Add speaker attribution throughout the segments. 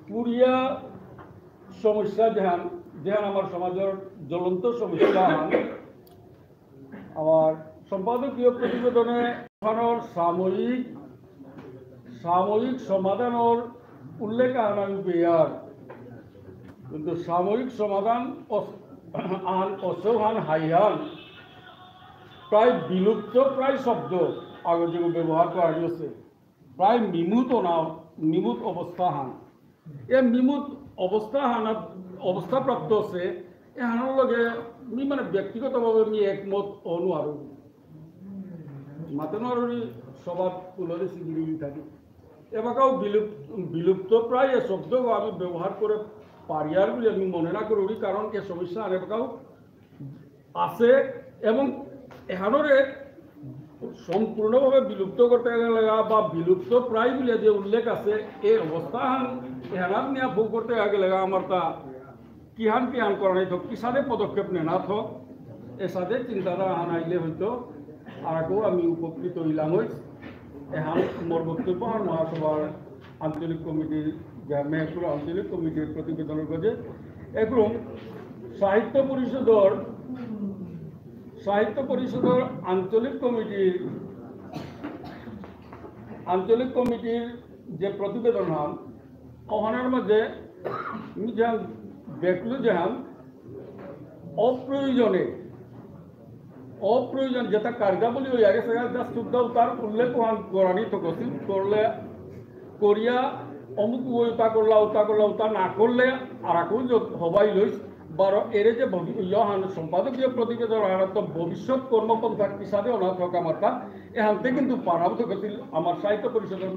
Speaker 1: পুরিয়া সমস্যা যেহান আমার সমাজের জ্বলন্ত সমস্যা হান আমার সম্পাদকীয় প্রতিবেদনে সাময়িক সমাধানের উল্লেখ আন আমি পেয়ার কিন্তু সাময়িক সমাধান আন অসহান হাইহান প্রায় বিলুপ্ত প্রায় শব্দ আগে যেগুলো ব্যবহার করা গেছে প্রায় নিমুত অবস্থা হান এ নিমুত অবস্থা প্রাপ্ত আছে এ হানোর লগে মানে ব্যক্তিগতভাবে আমি একমত অনুয়ার মাতে নোৱাৰি সবার তুলরে সিগিরি থাকি এবাকাও বিলুপ্ত প্রায় এ শব্দ আমি ব্যবহার করে পারিয়ার বলে আমি মনে না করি কারণ এ সমস্যা এবাকাও আছে এবং এহানোরে সম্পূর্ণভাবে বিলুপ্ত করতে লাগা বা বিলুপ্ত প্রায় বলে যে উল্লেখ আছে এই অবস্থা এহানার নিয়ে ভোগ করতে লাগা আমার তা কিহান করা নাই থাক কি সাথে পদক্ষেপ নেনা থাক এর সাথে চিন্তাধারা আনাইলে হয়তো আর আমি উপকৃত হইলাম এহান মোর বক্তব্য আর মহাসভার আঞ্চলিক কমিটির মেহেরপুর আঞ্চলিক কমিটির প্রতিবেদনের কাছে একরকম সাহিত্য পরিষদের আঞ্চলিক কমিটির যে প্রতিবেদন হন ওখানের মধ্যে দেখল যে অপ্রয়োজন যেটা কার্যাবলী হয়ে গেছে শুদ্ধ তার উল্লেখ করানি তো করলে করিয়া অমুক ওটা করলা ওটা না করলে আর এখন হবাই লইস বারো এর যে সম্পাদকীয় প্রতিবেদন তো ভবিষ্যৎ কর্মপন্থা হিসাবে অনাথ হোক আমার তা এখানতে কিন্তু পানাবত করছিল আমার সাহিত্য পরিষদের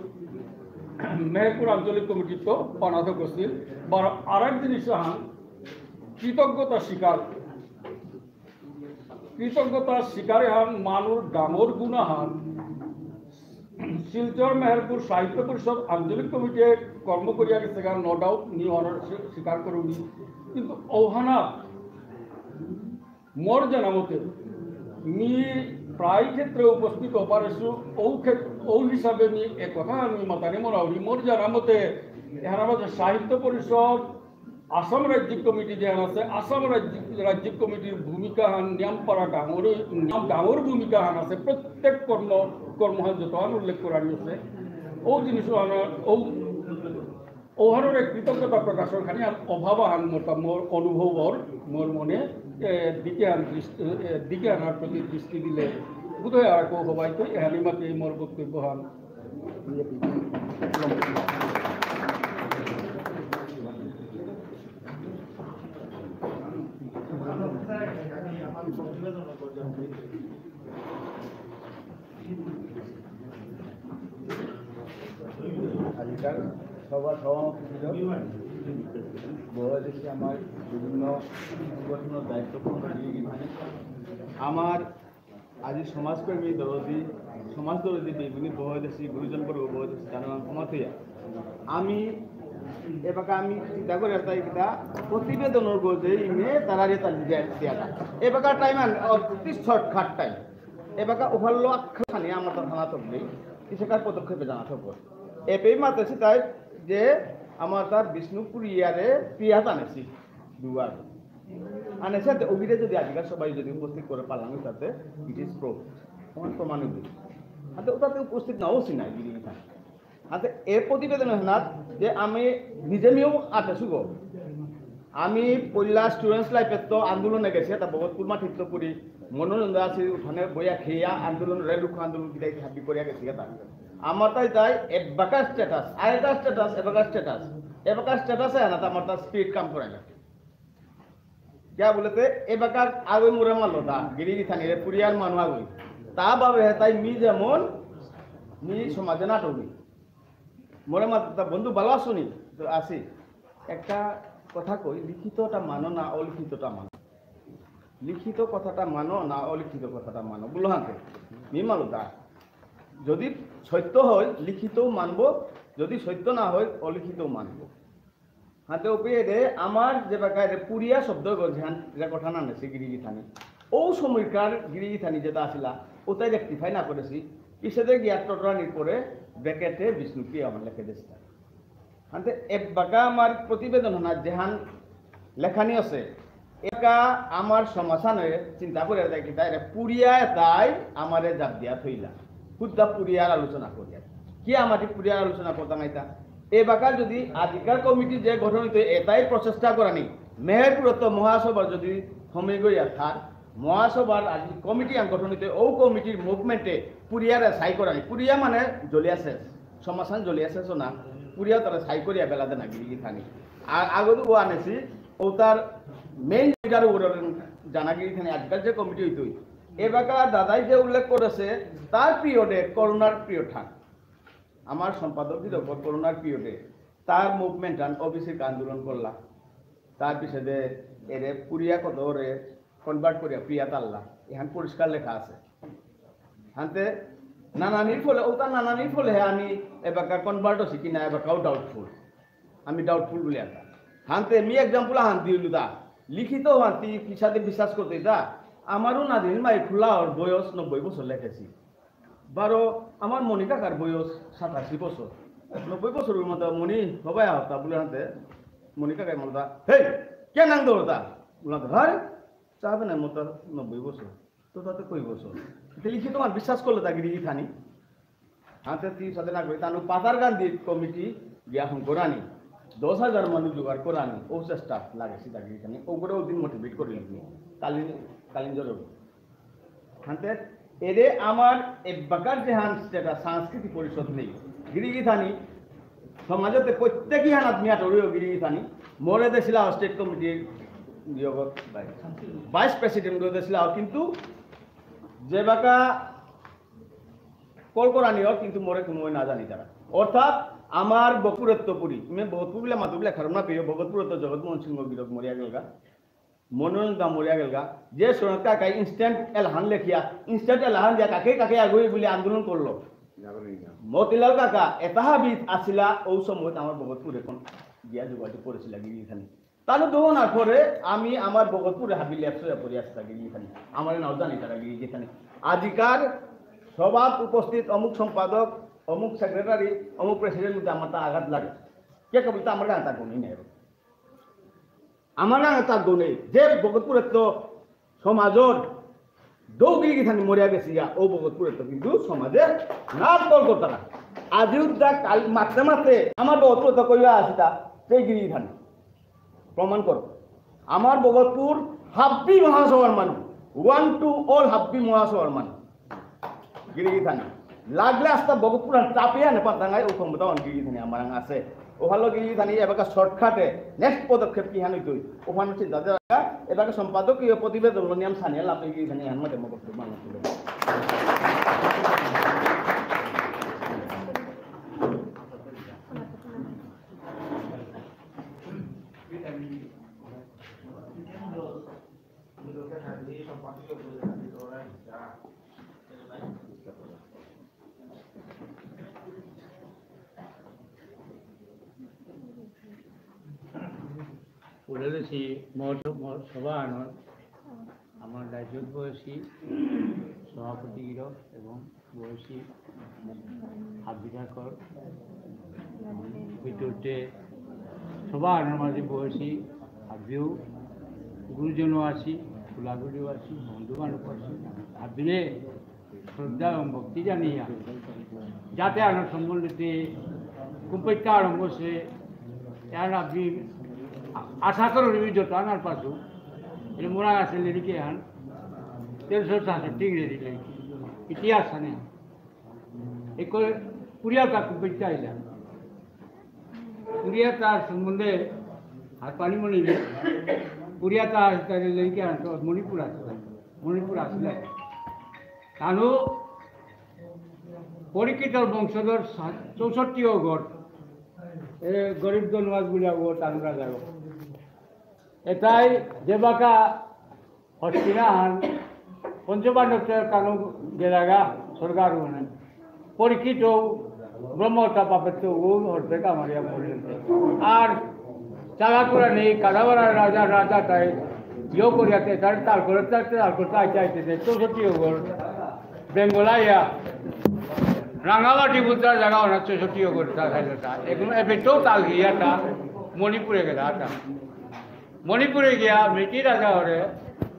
Speaker 1: মেহেরপুর আঞ্চলিক কমিটি তো পানাত করছিল বারো আর এক জিনিস কৃতজ্ঞতা স্বীকারে হান মানুষ ডাঙর গুণা হান শিলচর মেহেরপুর সাহিত্য পরিষদ আঞ্চলিক কমিটি কর্ম করিয়া গেছে নো ডাউট স্বীকার করুনি কিন্তু ওহানা মোর জানামতে প্রায় ক্ষেত্রে উপস্থিত হবার ও হিসাবে এক কথা আমি মাতানি মনাউরি মোর জানামতে এখানে আমাদের সাহিত্য পরিষদ আসাম রাজ্যিক কমিটি যে আছে আসাম রাজ্যিক কমিটির ভূমিকা হান নিয়মপাড়া ডাঙর ভূমিকা হান আছে প্রত্যেক কর্মহান যত উল্লেখ করা আছে ও জিনিস ওহানোর এক কৃতজ্ঞতা প্রকাশের খানি অভাব আন মোর অনুভবর মোর মনে দিকে আনার প্রতি দৃষ্টি দিলে বোধহয় আর কেউ হবাই তো এহানি মাতে মোর বক্তব্য হান
Speaker 2: আজিকাল সবার সভাপতি ছিল বহুদেশে আমার বিভিন্ন সংগঠনের দায়িত্বপূর্ণ আমার আজি সমাজকর্মী সমাজ দরদি বিভিন্ন বহুদেশী গুরুজন বর্গ বহুদেশী জানান ক্ষমতায় আমি এবারে আমি চিন্তা করে এটা প্রতিবেদনের গজে ইমে তারা দিয়া এবার টাইম অতি শর্টকাট টাইম এবার ওভারলো আখ্যানি আমার থানা থাকলেই কৃষকার পদক্ষেপে জানা থাকবো এপেই মাতেছি তাই যে আমার তার বিষ্ণুপুর ইয়ারে পিয়াত আনেছি দুবার আনেছে অভিরে যদি আজিকাল সবাই যদি উপস্থিত করে পারলাম তাতে ইট ইজ প্রমাণিত হাতে ওটাতে উপস্থিত নাও চিনাই গিরিগিঠা হাতে এর প্রতিবেদন হেনাত যে আমি নিজে নিয়েও আতেছো গো আমি পয়লা স্টুডেন্টস লাইফে তো আন্দোলনে গেছে তা বহুত মাঠিত করি মনোরঞ্জন আছে ওখানে বইয়া খেয়া আন্দোলন রেল রুখ আন্দোলন কিটাই হাবি করিয়া গেছে তা আমার তাই এবাকার স্ট্যাটাস আরেকটা স্ট্যাটাস এবাকার স্ট্যাটাসে না আমার তার স্পিড কাম করে না क्या बोलते এবাকার আগে মুরে মারলো তা গিরিগি থানিরে পুরিয়ার মানুষ আগে তা বাবে তাই মি যেমন মি সমাজে নাটকি মোরে মাত্র বন্ধু ভালো আসুনি তো আসি একটা কথা কই লিখিতটা মানো না অলিখিতটা মানো লিখিত কথাটা মানো না অলিখিত কথাটা মানো বলো হাতে মি মালো তা যদি সত্য হয় লিখিতও মানব যদি সত্য না হয় অলিখিতও মানব হাতে ওপে দে আমার যে বাকায় পুরিয়া শব্দ গঝান যে কথা না নেছে গিরিগি থানি ও সময়কার গিরিগি থানি যেটা আসিলা ওটাই রেক্টিফাই না করেছি পিছতে গিয়া টটরানির পরে ব্র্যাকেটে বিষ্ণুপ্রিয়া আমার লেখে দিয়েছে হাতে এক বাকা আমার প্রতিবেদন না যেহান লেখানি আছে একা আমার সমাধানে চিন্তা করে দেখি তাই পুরিয়া তাই আমারে জাপ দিয়া থইলা খুদ্া পুরিয়ার আলোচনা করিয়া কি আমার পুরিয়ার আলোচনা করতাম এটা এ বাকা যদি আজিকার কমিটি যে গঠন হইতে এটাই প্রচেষ্টা করানি মেহেরপুরত মহাসভার যদি সময় গইয়া থাক মহাসভার আজি কমিটি গঠন হইতে ও কমিটির মুভমেন্টে পুরিয়ারে সাই করানি পুরিয়া মানে জ্বলিয়া শেষ সমাধান জ্বলিয়া শেষ না পুরিয়া তারা সাই করিয়া বেলাতে না গিরি থানি আর আগত ও আনেছি ও তার মেইন লিডার জানাগিরি থানি আজকাল যে কমিটি হইতে এবাকা দাদাই যে উল্লেখ করেছে তার পিরিয়ডে করোনার পিরিয়ড থাক আমার সম্পাদক করোনার পিরিয়ডে তার মুভমেন্ট অফিসে আন্দোলন করলা তার পিছনে এরে পুরিয়া কত রে কনভার্ট করিয়া প্রিয়া তাল্লা এখান পরিষ্কার লেখা আছে হাতে নানানির ফলে ও তার নানানির ফলে আমি এবাকার কনভার্ট হচ্ছি কিনা এবাকাও ডাউটফুল আমি ডাউটফুল বলে একটা হানতে আমি এক্সাম্পল হান দিলু তা লিখিত হান্তি পিছাতে বিশ্বাস করতে তা আমারও নাদিন মাই খোলা ওর বয়স 90 বছর লেখেছি বারো আমার মনি কাকার বয়স 87 বছর 90 বছরের মতো মনি সবাই আহতা বলে হাতে মনি কাকার মতো হেই কে নাং দৌড়তা বলতে হরে চাবে না মতো 90 বছর তো তাতে কই বছর লিখিত আমার বিশ্বাস করলে তাকে দিদি থানি হাতে তুই সাথে না করি তানু পাতার গান্ধীর কমিটি জ্ঞাপন করানি 10,000 মানুষ জোগাড় করানি ও চেষ্টা লাগেছি তাকে এখানে ওগুলো দিন মোটিভেট করে লিখনি কালিঞ্জর হাতে এরে আমার এবাকার যে হান যেটা সাংস্কৃতিক পরিষদ নেই গিরিগি থানি সমাজতে প্রত্যেকই হান আদমি আটরিও গিরিগি থানি মরে দেছিল স্টেট কমিটির ভাইস প্রেসিডেন্ট দেছিল কিন্তু যে বাকা কল করানিও কিন্তু মরে কোনো না জানি তারা অর্থাৎ আমার বকুরত্বপুরী আমি ভগতপুর মাতুবলে খারাপ না পেয়ে ভগতপুরত্ব জগৎমোহন সিংহ বিরোধ মরিয়া গেলগা মনোরঞ্জন দা মরিয়া গেলগা যে সোনার কাকা ইনস্ট্যান্ট এলহান লেখিয়া ইনস্ট্যান্ট এলহান দিয়া কাকে কাকে আগুই বলে আন্দোলন করলো মতিলাল কাকা এতাহাবিদ আসিলা ও সময় আমার ভগতপুর এখন গিয়া যোগাযোগ করেছিল গিরিখানি তাহলে দোহনার পরে আমি আমার ভগতপুরে হাবি ল্যাপস হয়ে পড়ে আসতে গিরিখানি আমার নাও জানি তারা গিরিখানি আজিকার সভাত উপস্থিত অমুক সম্পাদক অমুক সেক্রেটারি অমুক প্রেসিডেন্ট মধ্যে আমার তা আঘাত লাগে কে কবি তো আমার গান তার গুণই নেই আমার গান তার গুণে যে ভগতপুরের তো সমাজর দৌগিরি থানি মরিয়া গেছি ও ভগতপুরের তো কিন্তু সমাজে না দল করতে না আজিও যা কাল মারতে মারতে আমার ভগতপুর তো কইয়া আসি তা সেই গিরি থানি প্রমাণ করো আমার ভগতপুর হাব্বি মহাসভার মানুষ 1 to all হাব্বি মহাসভার মানুষ গিরিগি থানি লাগলে আস্তা ভগতপুর চাপিয়া নেপাল দাঙ্গায় ও ক্ষমতা গিরিগি থানি আমার আছে ওখানে গিরিগি থানি এবার শর্টকাটে নেক্সট পদক্ষেপ কি হানি তুই ওখানে চিন্তা এবার সম্পাদকীয় প্রতিবেদন নিয়ম সানিয়ে লাভ গিরি থানি হান মধ্যে মগজপুর মানুষ
Speaker 3: বলেছি সভা আনন্দ আমার রাজ্য বয়সী সভাপতি গিরক এবং বয়সী হাবিধাকর ভিতরতে সভা আনন্দ মাঝে বয়সী হাবিও গুরুজনও আছি ফুলাগুলিও আছি বন্ধু বান্ধব আছি হাবিলে শ্রদ্ধা এবং ভক্তি জানিয়া যাতে আনন্দ সম্বন্ধে কুম্পৈকা আরম্ভ সে यार अभी आशा करो रिव्यू जो था ना पासो ये मुरा से लेके हन 1367 लेके इतिहास ने एक पुरिया का कुपिता है पुरिया का संबंधे हाथ पानी मनी ले पुरिया का लेके हन तो मणिपुर आसले तानो পরিকিতর বংশধর 64 গড় এ গরিব দনওয়াজ গুলা ও টাঙ্গা যাব এটাই যে বাকা হস্তিনা হান পঞ্চপাণ্ডবের কানো গেলাগা সরকার মানে পরিকিত ব্রহ্মতা পাপত্য ও হরতে কামারিয়া বলেন আর চালাকুরা নেই কাদাওয়ারা রাজা তাই ইয়ে করিয়াতে তার করতে চাইতে 64 গড় বেঙ্গলাইয়া রাঙামাটি বুদ্ধার জায়গা অনেক 64 করতা খাইলতা এখন এবেটো তাল গিয়াটা মণিপুরে গেলাটা মণিপুরে গিয়া মেটি রাজা হরে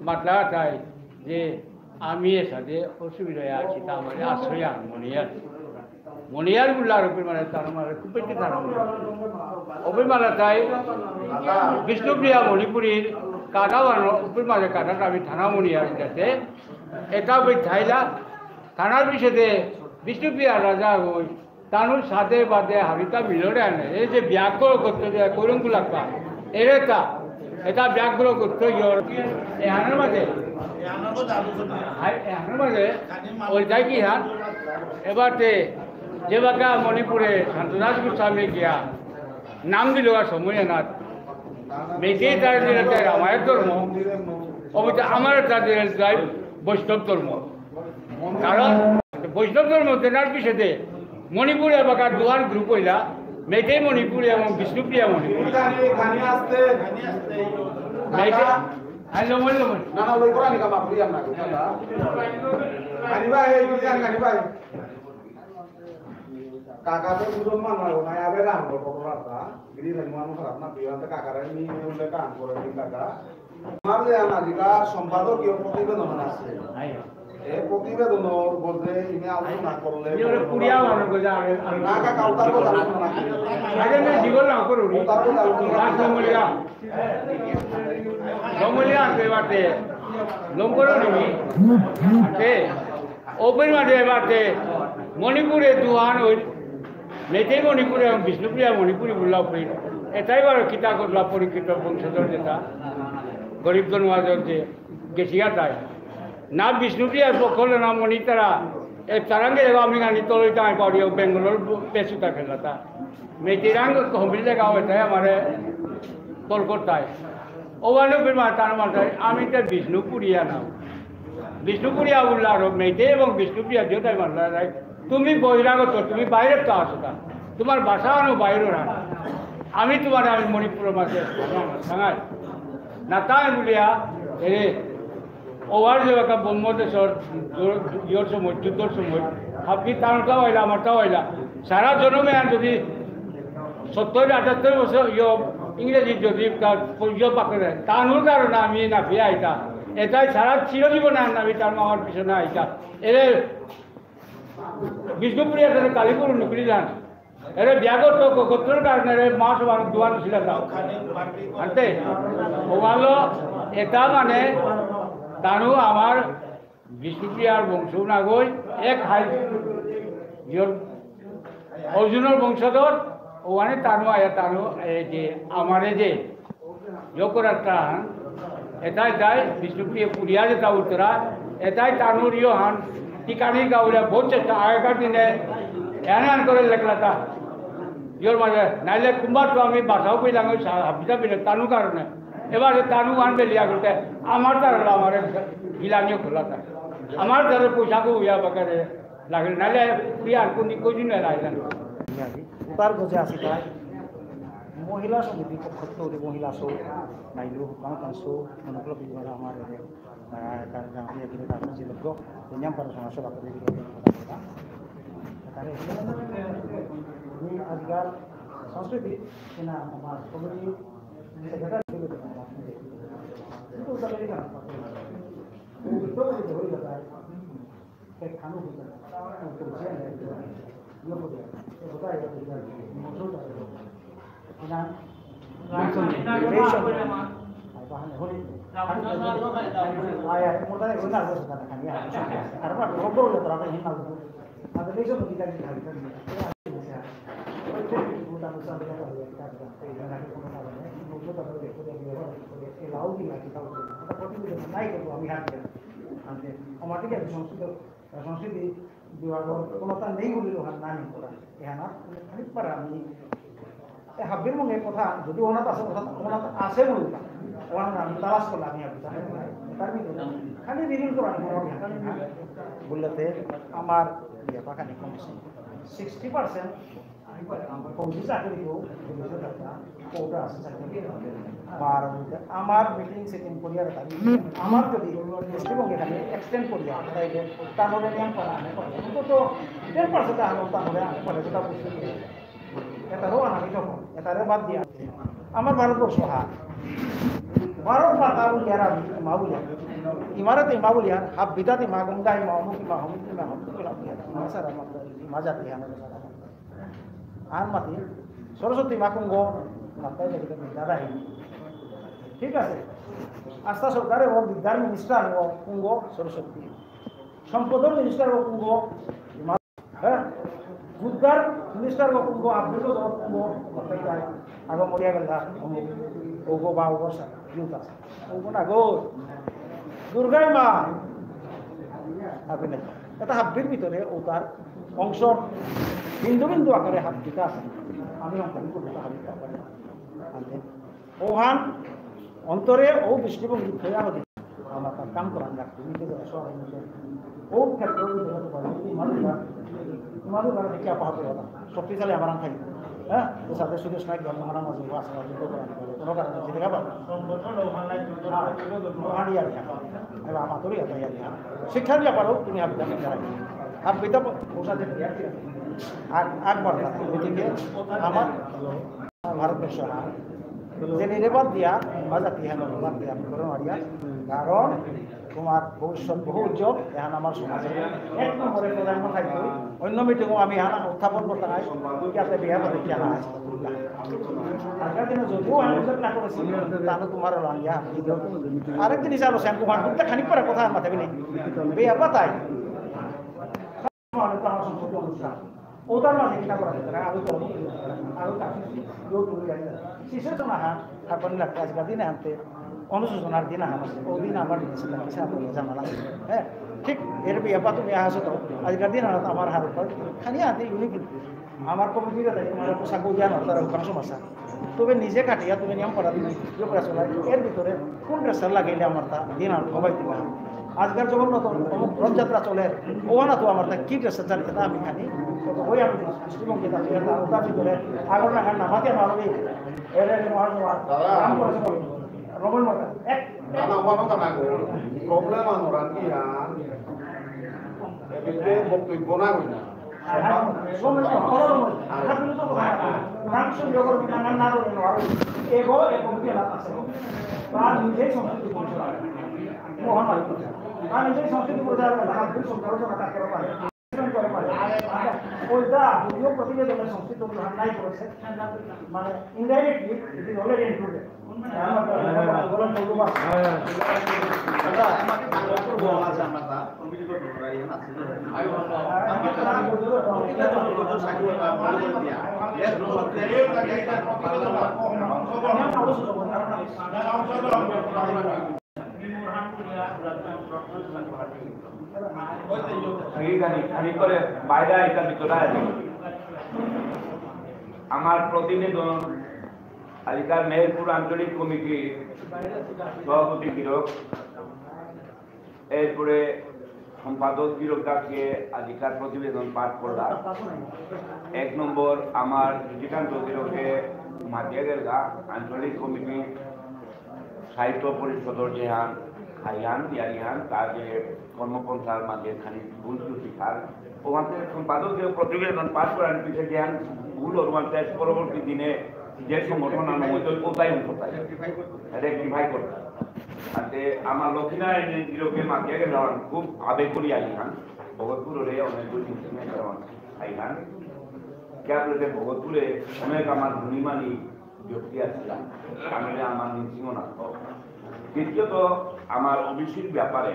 Speaker 3: মাতলা তাই যে আমি এর সাথে অসুবিধায় আছি তা আমার আশ্রয় মনিয়ার বুল্লার উপর মানে তার মানে খুব বেশি তার উপর মানে তাই বিষ্ণুপ্রিয়া মণিপুরীর কাটা বানো উপর মাঝে কাটাটা আমি থানা মনিয়ার যাতে এটা ওই থাইলা থানার বিষয়তে বিষ্ণুপ্রিয়া রাজা হই তানুর সাথে বাদে হারিতা মিলরে আনে এই যে ব্যাঘ্র করতে যায় কৈরঙ্গু লাগবা এরেতা এটা ব্যাঘ্র করতে এহানের মাঝে ওই যাই কি হ্যাঁ এবারে যে বাঁকা মণিপুরে শান্তদাস গোস্বামী গিয়া নাম দিল আর সময়নাথ মেঘেই তার দিলে তাই রামায়ণ ধর্ম অবশ্যই আমার তার দিলে তাই বৈষ্ণব ধর্ম কারণ বৈষ্ণব ধর্ম তেনার পিছনে মণিপুরে বাঁকা দুয়ার গ্রুপ হইলা মেঘেই মণিপুরে এবং Bishnupriya Manipur
Speaker 4: kakaknya belum mana, naya berang kalau kotorata, jadi dari mana karena bilang kakaknya ini udah kan kalau ini kakak, mana yang ada সম্পাদক yang প্রতিবেদন আছে, প্রতিবেদন বলতে ini আলোচনা করলে,
Speaker 3: পুরিয়া মানুষ গোজা,
Speaker 4: kakak kau tahu আলোচনা কি,
Speaker 3: আগে আমি জীবন না করো,
Speaker 4: tahu আলোচনা,
Speaker 3: লমলিয়া দেবাতে লমকরো নি তে ওপেন মাঠে বাতে মণিপুরে দুহান ওই মেঘেই মণিপুরে এবং বিষ্ণুপ্রিয়া মণিপুরি বললাম এটাই বড় কিতা করলাম পরীক্ষিত বংশধর যেটা গরিব জনমাজর যে গেছিয়া তাই না বিষ্ণুপ্রিয়ার পক্ষ হলে না মণিতারা এই তারাঙ্গে আমি গানি তলই তাই পারি বেঙ্গলোর পেশুতা খেলাতা মেয়েটিরাঙ্গ হমিলে গাও এটাই আমার কলকাতায় ওখানে তার মাথায় আমি তো বিষ্ণুপুরিয়া নাম বিষ্ণুপুরিয়া উল্লাহ মেয়েটে এবং বিষ্ণুপ্রিয়া যেটাই মানলা যায় তুমি বহিরাগত তুমি বাইরের তো আসো না তোমার বাসা আনো বাইরের আনো আমি তোমার আমি মণিপুরের মাঝে সাঙাই না তাই বলিয়া এ ওভার যে একটা ব্রহ্মদেশ্বর ইয়র সময় যুদ্ধর সময় আপনি তারটাও আইলা আমারটাও আইলা সারা জন্মে আর যদি 70-78 বছর ইংরেজি যদি ইয়ে পাকে দেয় তানুর কারণে আমি না ফিরে আইতা এটাই সারা চিরজীবন আমি তার মামার পিছনে আইতা এরে বিষ্ণুপুরিয়া সাথে কালীপুর নুকরি যান এরে ব্যাগত গোত্রের কারণে মা সবার দোয়ান ছিল আনতে ওভালো এটা মানে তানু আমার বিষ্ণুপ্রিয়ার বংশ না গই এক হাই অর্জুনের বংশধর ওখানে তানু আয়া তানু এই যে আমারে যে যোগরাত্রা হান এটাই তাই বিষ্ণুপ্রিয়া পুরিয়া যেটা উত্তরা এটাই তানুর ইয়ে হান টিকানি গাউলা বহুত চেষ্টা আগেকার দিনে এন করে লেখলাতা ইয়োর মাঝে নাইলে কুম্বার তো আমি বাসাও পেলাম ওই হাবিটা পেলে তানু কারণে এবারে তানু আনবে লিয়া করতে আমার তার আমার গিলানিও খোলাতা আমার তার পয়সাকে উইয়া বাকারে লাগলে নাইলে প্রিয়া কোন কোন লাগলেন
Speaker 5: উত্তর গজে আছে তাই মহিলা সমিতি পক্ষ থেকে মহিলা শো নাইলো কাউন্টার শো অনুকূল বিভাগ আমার কারণ আমি এখানে কাজ ছিল তো নিয়ম para সমস্যা বাকি দিকে তাহলে আজকাল সংস্কৃতি কিনা আমার কমিটি সেটা থেকে কিন্তু তাহলে না তো তো হয়ে যায় এক খানো হয়ে যায় তো ये हो गया ये होता है मौजूद है ना बाहर होली आया मोटा है ना बस करना खानी है करवा रोबो ले तरह है ना अगर देशो में दिखा दिखा मोटा मोटा दिखा है ये ना को ना है वो तो देखो ये लाउ की लागी था तो कोटी में नहीं को हम हाथ दे हमने हमारे के संस्कृति বিভাগৰ কোনোটা নেই বুলি নানি কৰা এহানাত খালি পাৰা আমি হাবিৰ মনে কথা যদি অনাত আছে কথা অনাত আছে বলি ওয়ান আমি তালাশ করলাম আমি আপনি তার ভিতরে খালি রিভিল করা বলতে আমার ইয়ে পাখানি কমছে 60% ফৌজি চাকরি কেউ পুলিশের একটা কোর্টে আছে চাকরি আর আমার মিটিং সেটিং করিয়া থাকি আমার যদি দৃষ্টিভঙ্গি থাকে এক্সটেন্ড করিয়া তাইলে তাহলে নিয়ম করা আনে করে অন্তত 10% আনো তাহলে আনে করে সেটা বুঝতে পারি এটারও আনামি তখন এটারে বাদ দিয়ে আমার ভারতবর্ষ ভারত মাতা উলিয়ার মা উলিয়ার ইমারত মা উলিয়ার হাব বিদাতি মা গঙ্গায় মা অমুক মা অমুক মা অমুক মা সারা মা জাতি আর মাতি সরস্বতী মা কুঙ্গ মাতাই দেখতে দাদাই ঠিক আছে আস্থা সরকারের ও বিদ্যার মিনিস্টার ও কুঙ্গ সরস্বতী সম্পদের মিনিস্টার ও কুঙ্গ হ্যাঁ বুদ্ধার মিনিস্টার ও কুঙ্গ আব্দুল কুঙ্গ মাতাই যায় আগে মরিয়া গেল অমুক ওগো বা ওগো ইউথ আছে ওগো না গো দুর্গাই মা আপনি এটা হাব্বির ভিতরে ও তার অংশ বিন্দু বিন্দু আকারে হাত দিতে আছে আমি অঙ্কন করতে হাবি ওহান অন্তরে ও দৃষ্টিভঙ্গি হয়ে আমাদের আমার তার কাম করান রাখতে নিজে শহরের মধ্যে ও ক্ষেত্রে তোমাদের কারণে কি আপা হবে ওরা শক্তিশালী আমার থাকি হ্যাঁ তো সাথে সুদেশ নায়ক ধর্মমানা মজুর আছে কোনো কারণে যেতে পারো আমার তোরই আছে শিক্ষার ব্যাপারেও তুমি হাবিতা হাবিতা ওসাতে আকবর এদিকে আমার ভারতবর্ষ যে নিরাপদ দিয়া জাতি হেন বাদ দিয়া আমি করে মারিয়া কারণ তোমার ভবিষ্যৎ বহু উজ্জ্বল এখন আমার সমাজে এক নম্বরে প্রধান্য খাদ্য অন্য মিটিংও আমি এখন উত্থাপন করতে নাই ইয়াতে বিয়া পাতে কেনা আছে আগের দিনে যদিও আমি উল্লেখ না করেছি তাহলে তোমার ইয়া আরেক জিনিস আলোচনা কুমার করতে খানিক পরে কথা মাথা বিনি বিয়া পাতাই আমার সংস্কৃতি অনুষ্ঠান ওটার মাঝে কিনা করা যেতে না আরো করবো আরো শিশু তো না আপনি লাগতে আজকাল দিনে আনতে অনুশোচনার দিন আহাম আছে ওদিন আমার জানা হ্যাঁ ঠিক এর বিয়াপা তুমি আসো তো আজকাল দিন আনাত আমার হার খানি আনতে ইউনিক আমার কমিটিতে তাই তোমার পোশাক জ্ঞান তার ওখানে সমস্যা তবে নিজে কাটিয়া তুমি নিয়ম করা দিন ইয়ে করে চলাই এর ভিতরে কোন ড্রেসার লাগাইলে আমার তা দিন আর সবাই দিন আজকাল যখন নতুন অমুক রথযাত্রা চলে ওখানে তো আমার তা কি ড্রেসার চালিয়ে তা আমি খানি ওই আমি দৃষ্টিভঙ্গি তার ভিতরে আগর না নামাতে আমার এর রমন মতা এক
Speaker 4: প্রবলেম আনোরা কি এবিতে বক্তব্য না কই না
Speaker 5: নিজেই সংস্কৃতি ওইটা যদিও প্রতিবেদনের সংস্কৃত গ্রহণ নাই করেছে মানে indirectly it is already included
Speaker 2: করে বাইরে এটা ভিতরে আমার প্রতিবেদন আজকাল মেহেরপুর আঞ্চলিক কমিটির সভাপতি গিরক এরপরে সম্পাদক গিরক ডাকিয়ে আজকাল প্রতিবেদন পাঠ করলাম। 1 নম্বর আমার শ্রীকান্ত গিরকে মাতিয়ে গেলগা আঞ্চলিক কমিটি সাহিত্য পরিষদর যেহান খাইয়ান ইয়ারিহান তার যে কর্মপন্থার মাঝে খানি ভুল শিখার ওখানে সম্পাদক প্রতিবেদন পাঠ করার পিছিয়ে জ্ঞান ভুল ওর পরবর্তী দিনে যে সংগঠন ওটাই রেক্টিফাই করতে তাতে আমার লক্ষ্মীনারায়ণ গিরকে মাতিয়ে গেল খুব আবেগ করি আইহান ভগতপুরে অনেকগুলি আইহান ক্যাবলেটে ভগতপুরে অনেক আমার ধনীমানি ব্যক্তি আসছিলাম আমি আমার নৃসিংহনাথ। দ্বিতীয়ত আমার ওবিসির ব্যাপারে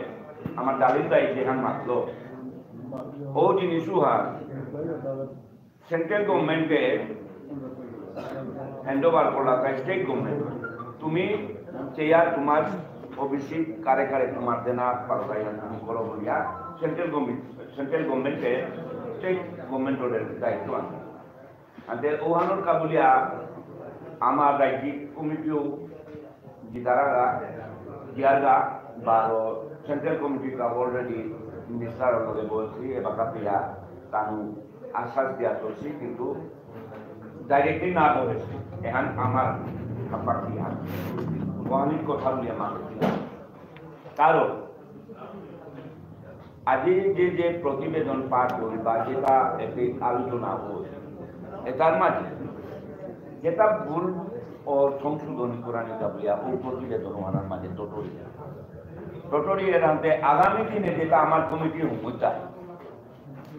Speaker 2: আমার ডালিম দায়ী যেখান মাতল ও জিনিসও হার সেন্ট্রাল গভর্নমেন্টে হ্যান্ড ওভার করলা স্টেট গভর্নমেন্ট তুমি চেয়ার তোমার ওবিসি কারে কারে তোমার দেনা পারো তুমি করো বলিয়া সেন্ট্রাল গভর্নমেন্টে স্টেট গভর্নমেন্টের দায়িত্ব আছে আনতে ওহানোর কাবুলিয়া আমার রাজ্যিক কমিটিও জিতারাগা জিয়ারগা বা সেন্ট্রাল কমিটি का অলরেডি মিনিস্টার লগে বলছি এবাকা পিয়া কানু আশ্বাস দিয়া চলছি কিন্তু
Speaker 6: ডাইরেক্টলি না বলেছে এখন আমার খাবার দিয়া আমি কথা বলি আমার কারণ আজি যে প্রতিবেদন পাঠ করি বা যেটা একটি আলোচনা হয় এটার মাঝে যেটা ভুল ও সংশোধন করা নিতে বলিয়া ও প্রতিবেদন ওনার মাঝে টোটরি এর হাতে আগামী দিনে যেটা আমার কমিটি হুমুতা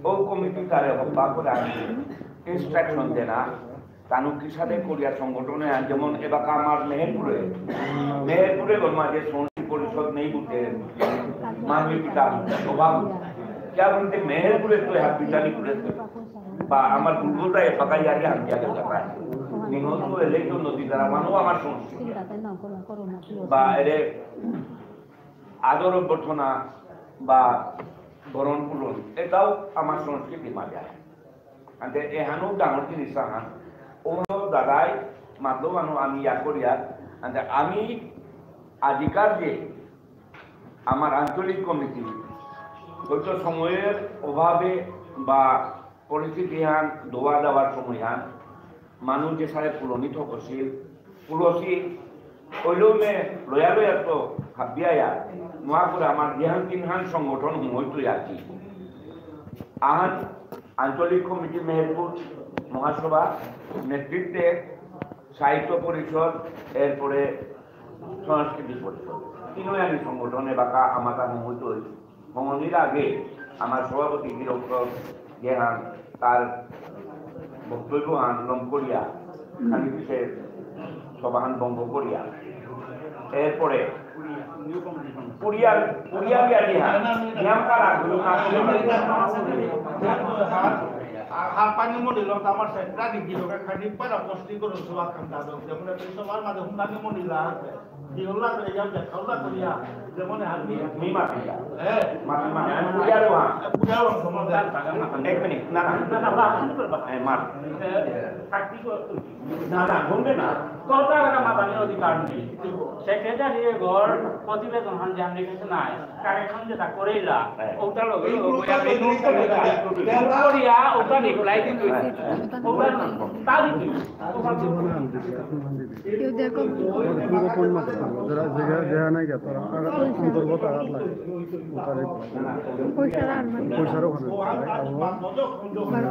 Speaker 6: ও কমিটি তারে হত্যা করে ইনস্ট্রাকশন দেনা তানুকি সাথে কোরিয়া সংগঠনে যেমন এলাকা আমার মেহেরপুরে মাঝে সংস্কৃতি পরিষদ নেই বলতে মানবী পিতা অভাব যা বলতে মেহেরপুরে তো এক বিচারি করেছে বা আমার দুর্গটা এলাকায় আগে আমি আগে দেখায় নিহত এলেই তো নদী দ্বারা মানব আমার সংস্কৃতি বা এর আদর অভ্যর্থনা বা বরণ পূরণ এটাও আমার সংস্কৃতি মাঝে আছে এহানো ডাঙর জিনিস আহান ও দাদাই মাতলো মানুষ আমি ইয়া করিয়া আমি আজিকার যে আমার আঞ্চলিক কমিটি হয়তো সময়ের অভাবে বা পরিস্থিতি হান দোয়া দেওয়ার সময় হান মানুষ যে সারে পুলনিত করছিল পুলসি হইলেও মে লয়া তো ভাবিয়া নোয়া করে আমার যেহান তিনহান সংগঠন হইতো আছি আহান আঞ্চলিক কমিটি মেহেরপুর মহাসভা নেতৃত্বে সাহিত্য পরিষদ এরপরে সংস্কৃতি পরিষদ তিনয়ানি সংগঠনে বাঁকা আমার হইত ভ্রমণের আগে আমার সভাপতি ডক্টর জেহান তার বক্তব্য আন্দোলন করিয়া খালি বিশেষ সভান বন্ধ করিয়া এরপরে
Speaker 7: Harpani mo nila tama sa tadi gilo ka kani para posti ko sa wakam dado যেমন এই সবার মাঝে হুন্দানি mo nila দিওলা করে যাব যে খাওলা করিয়া যেমন হারমি
Speaker 6: মিমা পিয়া
Speaker 7: হ্যাঁ
Speaker 6: মাটি মানে পুরিয়ারওয়া
Speaker 7: পুরাও সমাধান
Speaker 6: এক মিনিট না মার
Speaker 7: থাকি কো
Speaker 6: না ঘুমবে না
Speaker 3: কথা একটা মাতানি অধিকার নেই সেক্রেটারি ঘর প্রতিবেদন হান জানি কিছু নাই কারেকশন যেটা করেইলা ওটা লগে করিয়া ওটা রিপ্লাই দিতে ওটা তারি
Speaker 8: কেউ দেখো পয়সা আর মানে